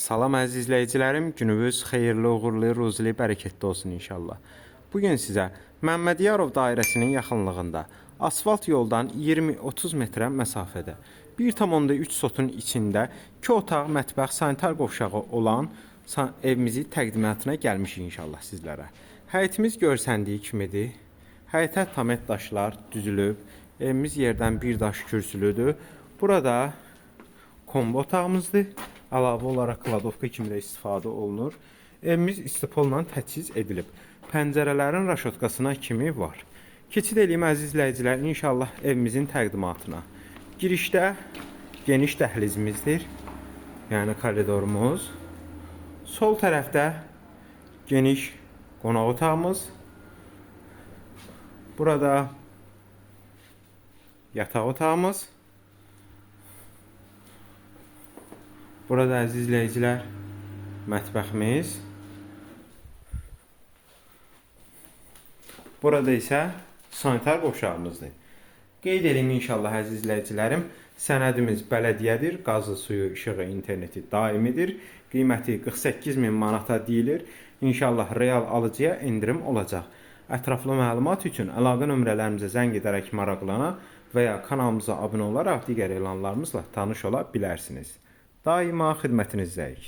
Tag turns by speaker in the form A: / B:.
A: Salam əziz izləyicilərim, gününüz xeyirli, uğurlu, ruzlu, bərəkətli olsun inşallah. Bugün sizə Məmmədiyarov dairəsinin yaxınlığında asfalt yoldan 20-30 metrə məsafədə 1,3 sotun içində 2 otaq, mətbəx, sanitar qovşağı olan evimizi təqdimatına gəlmişik inşallah sizlərə. Həyətimiz görsəndiyi kimidir. Həyətə tamet daşlar düzülüb. Evimiz yerdən bir daş kürsülüdür. Burada kombo otağımızdır. Əlavə olaraq kladovka kimi də istifadə olunur. Evimiz istipolla təchiz edilib. Pəncərələrin raşotkasına kimi var. Keçid edeyim əziz izləyicilər, inşallah evimizin təqdimatına. Girişdə geniş dəhlizimizdir. Yəni koridorumuz. Sol tərəfdə geniş qonaq otağımız. Burada yataq otağımız. Burada əziz izləyicilər, mətbəximiz. Burada isə sanitar qovşağımızdır. Qeyd edeyim inşallah əziz izləyicilərim, sənədimiz bələdiyyədir, qazı, suyu, işığı, interneti daimidir. Qiyməti 48.000 manata deyilir. İnşallah real alıcıya indirim olacaq. Ətraflı məlumat üçün əlaqə nömrələrimizə zəng edərək maraqlana və ya kanalımıza abunə olaraq digər elanlarımızla tanış ola bilərsiniz. Daima xidmətinizdəyik.